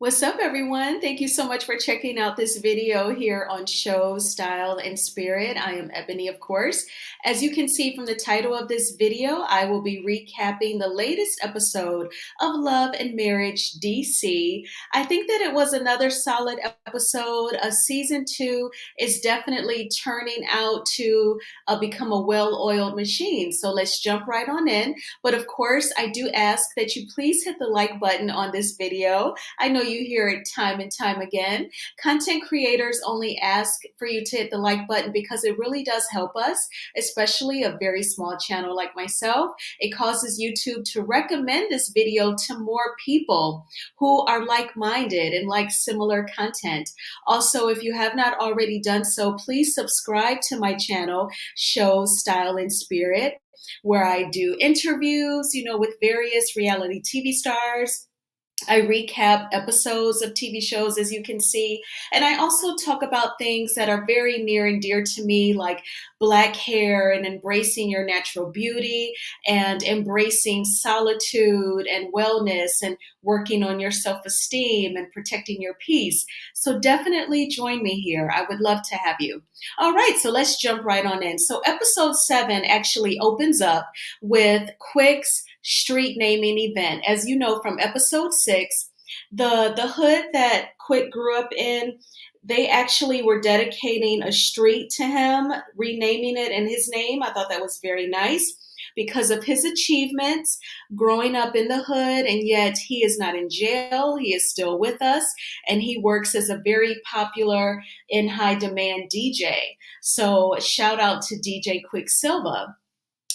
What's up, everyone? Thank you so much for checking out this video here on Show, Style, and Spirit. I am Ebony, of course. As you can see from the title of this video, I will be recapping the latest episode of Love and Marriage DC. I think that it was another solid episode. Season 2 is definitely turning out to become a well-oiled machine. So let's jump right on in. But of course, I do ask that you please hit the like button on this video. I know you hear it time and time again. Content creators only ask for you to hit the like button because it really does help us, especially a very small channel like myself. It causes YouTube to recommend this video to more people who are like-minded and like similar content. Also, if you have not already done so, please subscribe to my channel, Show, Style, and Spirit, where I do interviews, with various reality TV stars. I recap episodes of TV shows, as you can see, and I also talk about things that are very near and dear to me, like black hair and embracing your natural beauty and embracing solitude and wellness and working on your self-esteem and protecting your peace. So definitely join me here. I would love to have you. All right, so let's jump right on in. So episode 7 actually opens up with Quick's street naming event. As you know from episode 6, the hood that Quick grew up in, they actually were dedicating a street to him, renaming it in his name. I thought that was very nice because of his achievements growing up in the hood, and yet he is not in jail. He is still with us, and he works as a very popular, in high demand DJ. So shout out to DJ Quicksilva.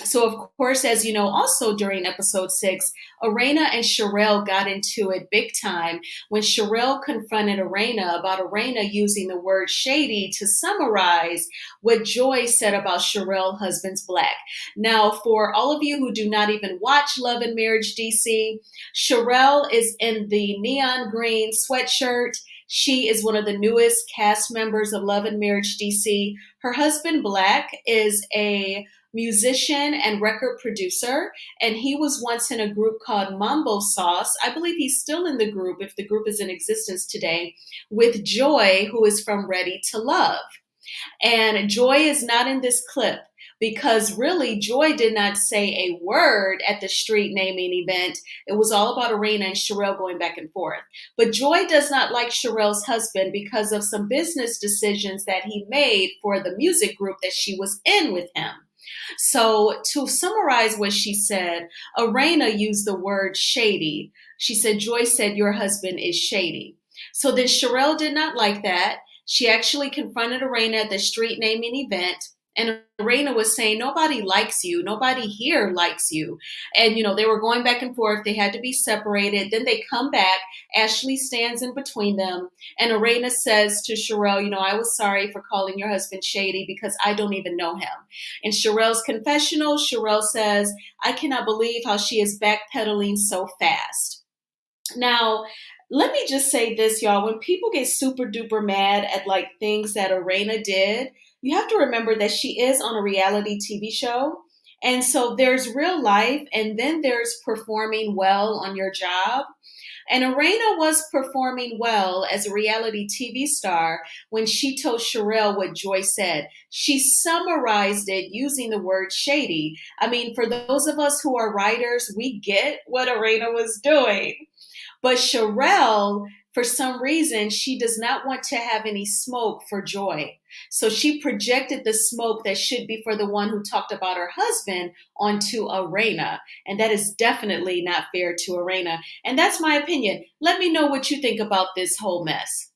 So, of course, as you know, also during episode 6, Arena and Sherelle got into it big time when Sherelle confronted Arena about Arena using the word shady to summarize what Joy said about Sherelle's husband's black. Now, for all of you who do not even watch Love and Marriage DC, Sherelle is in the neon green sweatshirt. She is one of the newest cast members of Love and Marriage DC. Her husband, Black, is a musician and record producer, and he was once in a group called Mambo Sauce. I believe he's still in the group, if the group is in existence today, with Joy, who is from Ready to Love. And Joy is not in this clip because really Joy did not say a word at the street naming event. It was all about Arena and Sherelle going back and forth. But Joy does not like Sherelle's husband because of some business decisions that he made for the music group that she was in with him. So to summarize what she said, Arena used the word shady. She said, Joy said, your husband is shady. So then Sherelle did not like that. She actually confronted Arena at the street naming event. And Arena was saying, nobody likes you. Nobody here likes you. And, they were going back and forth. They had to be separated. Then they come back. Ashley stands in between them. And Arena says to Sherelle, I was sorry for calling your husband shady because I don't even know him. In Sherelle's confessional, Sherelle says, I cannot believe how she is backpedaling so fast. Now, let me just say this, y'all. When people get super duper mad at like things that Arena did, you have to remember that she is on a reality TV show. And so there's real life, and then there's performing well on your job. And Arena was performing well as a reality TV star when she told Sherelle what Joy said. She summarized it using the word shady. I mean, for those of us who are writers, we get what Arena was doing. But Sherelle, for some reason, she does not want to have any smoke for Joy. So she projected the smoke that should be for the one who talked about her husband onto Arena. And that is definitely not fair to Arena. And that's my opinion. Let me know what you think about this whole mess.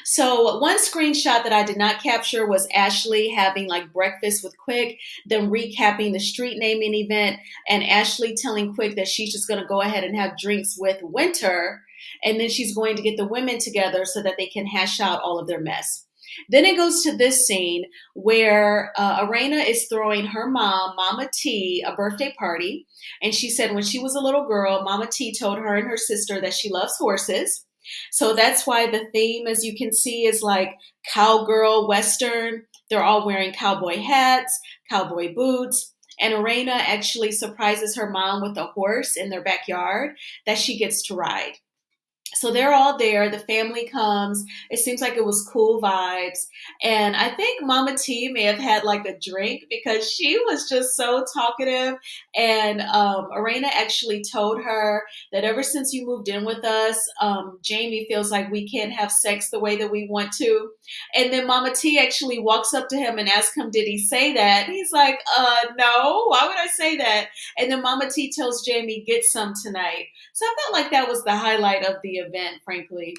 So one screenshot that I did not capture was Ashley having like breakfast with Quick, then recapping the street naming event, and Ashley telling Quick that she's just going to go ahead and have drinks with Winter, and then she's going to get the women together so that they can hash out all of their mess. Then it goes to this scene where Arena is throwing her mom, Mama T, a birthday party. And she said when she was a little girl, Mama T told her and her sister that she loves horses. So that's why the theme, as you can see, is like cowgirl, Western. They're all wearing cowboy hats, cowboy boots. And Arena actually surprises her mom with a horse in their backyard that she gets to ride. So they're all there. The family comes. It seems like it was cool vibes. And I think Mama T may have had like a drink because she was just so talkative. And Arena actually told her that ever since you moved in with us, Jamie feels like we can't have sex the way that we want to. And then Mama T actually walks up to him and asks him, did he say that? And he's like, no, why would I say that? And then Mama T tells Jamie, get some tonight. So I felt like that was the highlight of the event, frankly.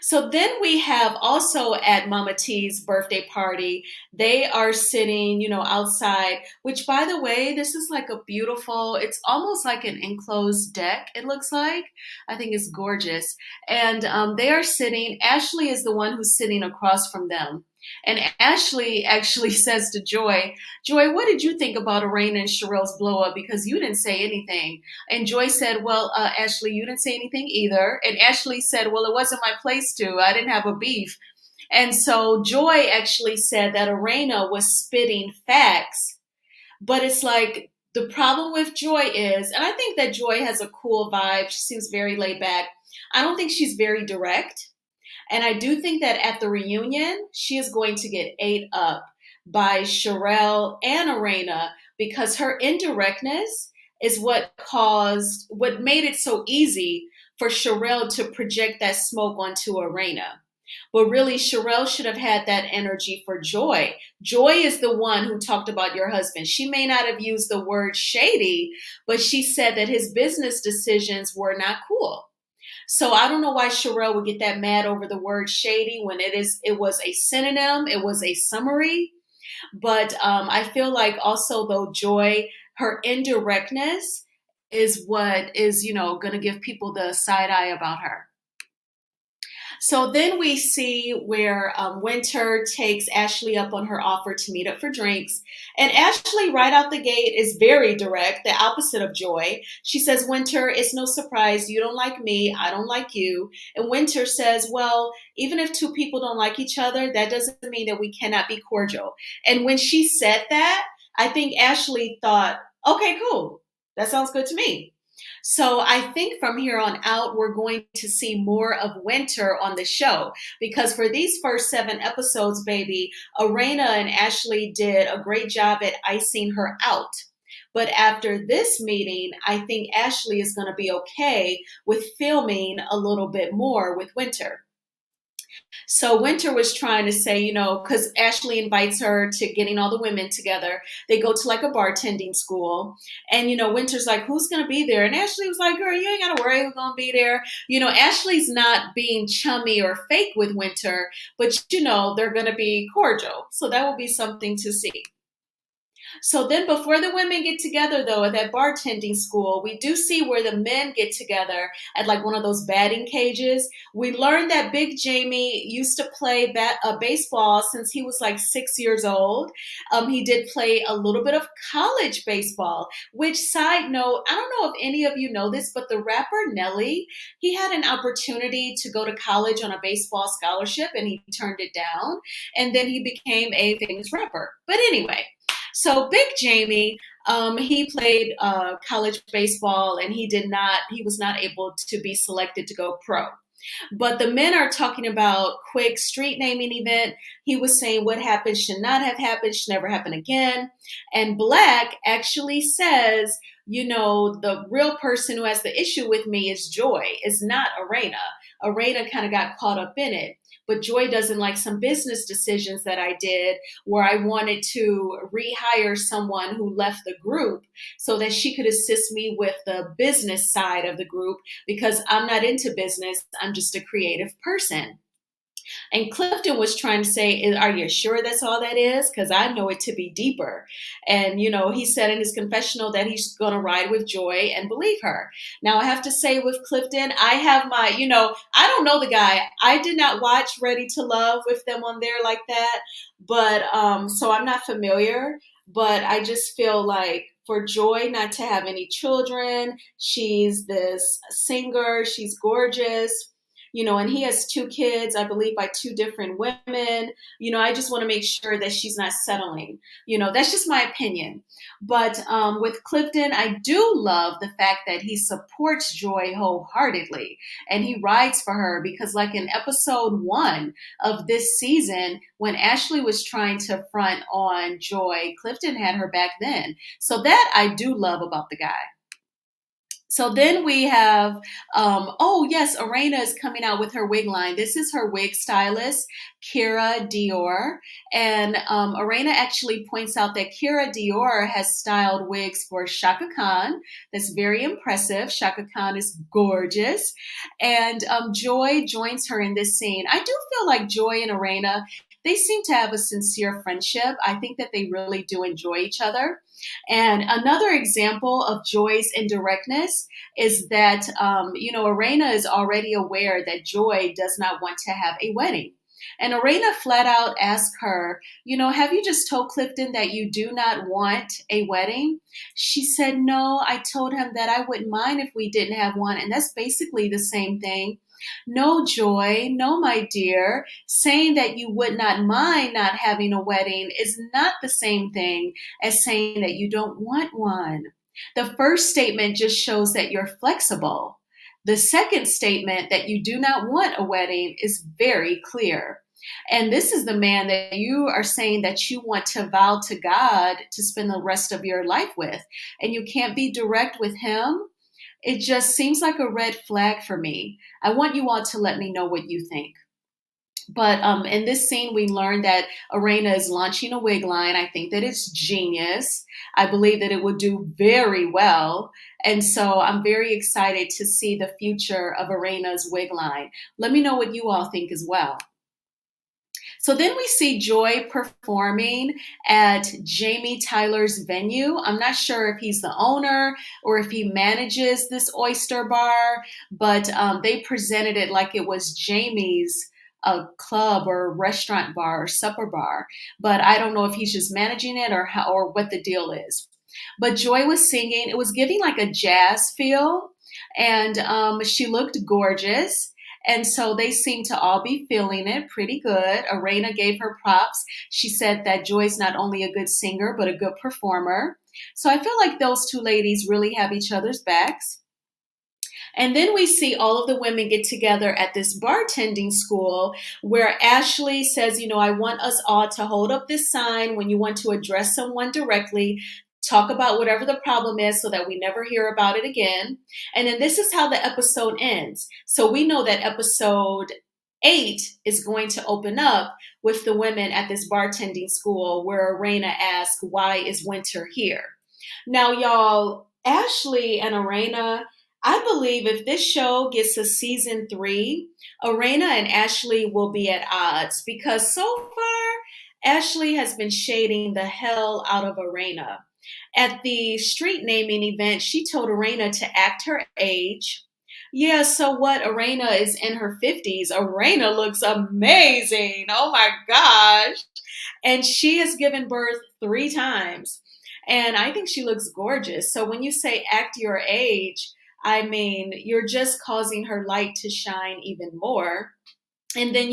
So then we have also at Mama T's birthday party, they are sitting, outside, which by the way, this is like a beautiful, it's almost like an enclosed deck, it looks like. I think it's gorgeous. And they are sitting, Ashley is the one who's sitting across from them. And Ashley actually says to Joy, Joy, what did you think about Arena and Sherelle's blow up? Because you didn't say anything. And Joy said, well, Ashley, you didn't say anything either. And Ashley said, well, it wasn't my place to. I didn't have a beef. And so Joy actually said that Arena was spitting facts. But it's like the problem with Joy is, and I think that Joy has a cool vibe. She seems very laid back. I don't think she's very direct. And I do think that at the reunion, she is going to get ate up by Sherelle and Arena because her indirectness is what made it so easy for Sherelle to project that smoke onto Arena. But really, Sherelle should have had that energy for Joy. Joy is the one who talked about your husband. She may not have used the word shady, but she said that his business decisions were not cool. So I don't know why Sherelle would get that mad over the word shady when it was a synonym, it was a summary. But I feel like also though Joy, her indirectness is what is, going to give people the side eye about her. So then we see where Winter takes Ashley up on her offer to meet up for drinks. And Ashley, right out the gate, is very direct, the opposite of Joy. She says, Winter, it's no surprise. You don't like me. I don't like you. And Winter says, well, even if two people don't like each other, that doesn't mean that we cannot be cordial. And when she said that, I think Ashley thought, okay, cool. That sounds good to me. So I think from here on out, we're going to see more of Winter on the show because for these first 7 episodes, baby, Arena and Ashley did a great job at icing her out. But after this meeting, I think Ashley is going to be okay with filming a little bit more with Winter. So Winter was trying to say, because Ashley invites her to getting all the women together. They go to like a bartending school. And, Winter's like, who's going to be there? And Ashley was like, girl, you ain't got to worry who's going to be there. Ashley's not being chummy or fake with Winter, but, they're going to be cordial. So that will be something to see. So then before the women get together, though, at that bartending school, we do see where the men get together at like one of those batting cages. We learned that Big Jamie used to play baseball since he was like 6 years old. He did play a little bit of college baseball, which side note, I don't know if any of you know this, but the rapper Nelly, he had an opportunity to go to college on a baseball scholarship and he turned it down. And then he became a famous rapper. But anyway, so Big Jamie, he played college baseball and he was not able to be selected to go pro. But the men are talking about quick street naming event. He was saying what happened should not have happened, should never happen again. And Black actually says, the real person who has the issue with me is Joy. It's not Arena. Arena kind of got caught up in it. But Joy doesn't like some business decisions that I did where I wanted to rehire someone who left the group so that she could assist me with the business side of the group because I'm not into business. I'm just a creative person. And Clifton was trying to say, are you sure that's all that is? Because I know it to be deeper. And, he said in his confessional that he's going to ride with Joy and believe her. Now, I have to say with Clifton, I have my, I don't know the guy. I did not watch Ready to Love with them on there like that. But so I'm not familiar. But I just feel like for Joy not to have any children, she's this singer, she's gorgeous. and he has two kids, I believe, by two different women. I just want to make sure that she's not settling. That's just my opinion. But with Clifton, I do love the fact that he supports Joy wholeheartedly and he rides for her because, like in episode 1 of this season, when Ashley was trying to front on Joy, Clifton had her back then. So that I do love about the guy. So then we have, oh yes, Arena is coming out with her wig line. This is her wig stylist, Kira Dior. And Arena actually points out that Kira Dior has styled wigs for Shaka Khan. That's very impressive. Shaka Khan is gorgeous. And Joy joins her in this scene. I do feel like Joy and Arena, they seem to have a sincere friendship. I think that they really do enjoy each other. And another example of Joy's indirectness is that, Arena is already aware that Joy does not want to have a wedding. And Arena flat out asks her, have you just told Clifton that you do not want a wedding? She said, no, I told him that I wouldn't mind if we didn't have one. And that's basically the same thing. No, Joy, no, my dear. Saying that you would not mind not having a wedding is not the same thing as saying that you don't want one. The first statement just shows that you're flexible. The second statement, that you do not want a wedding, is very clear. And this is the man that you are saying that you want to vow to God to spend the rest of your life with. And you can't be direct with him. It just seems like a red flag for me. I want you all to let me know what you think. But in this scene, we learned that Arena is launching a wig line. I think that it's genius. I believe that it will do very well. And so I'm very excited to see the future of Arena's wig line. Let me know what you all think as well. So then we see Joy performing at Jamie Tyler's venue. I'm not sure if he's the owner or if he manages this oyster bar, but they presented it like it was Jamie's club or restaurant bar or supper bar. But I don't know if he's just managing it or what the deal is. But Joy was singing. It was giving like a jazz feel, and she looked gorgeous. And so they seem to all be feeling it pretty good. Arena gave her props. She said that Joy's not only a good singer, but a good performer. So I feel like those two ladies really have each other's backs. And then we see all of the women get together at this bartending school where Ashley says, I want us all to hold up this sign when you want to address someone directly. Talk about whatever the problem is so that we never hear about it again. And then this is how the episode ends. So we know that episode 8 is going to open up with the women at this bartending school where Arena asks, why is winter here? Now, y'all, Ashley and Arena, I believe if this show gets to season 3, Arena and Ashley will be at odds because so far, Ashley has been shading the hell out of Arena. At the street naming event, she told Arena to act her age. Yeah, so what? Arena is in her 50s. Arena looks amazing. Oh my gosh. And she has given birth 3 times. And I think she looks gorgeous. So when you say act your age, I mean, you're just causing her light to shine even more. And then,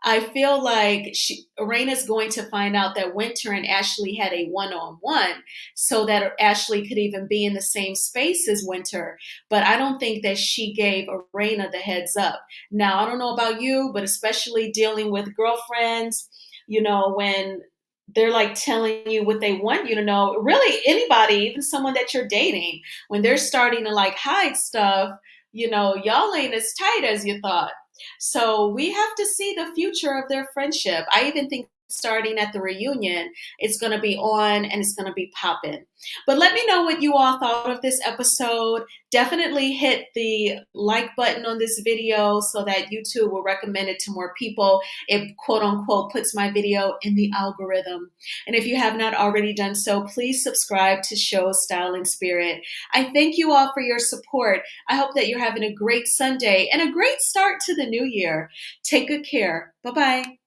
I feel like Arena's going to find out that Winter and Ashley had a one-on-one so that Ashley could even be in the same space as Winter. But I don't think that she gave Arena the heads up. Now, I don't know about you, but especially dealing with girlfriends, when they're like telling you what they want you to know, really anybody, even someone that you're dating, when they're starting to like hide stuff, y'all ain't as tight as you thought. So we have to see the future of their friendship. I even think starting at the reunion, it's going to be on and it's going to be popping. But let me know what you all thought of this episode. Definitely hit the like button on this video so that YouTube will recommend it to more people. It quote unquote puts my video in the algorithm. And if you have not already done so, please subscribe to Show Style and Spirit. I thank you all for your support. I hope that you're having a great Sunday and a great start to the new year. Take good care. Bye-bye.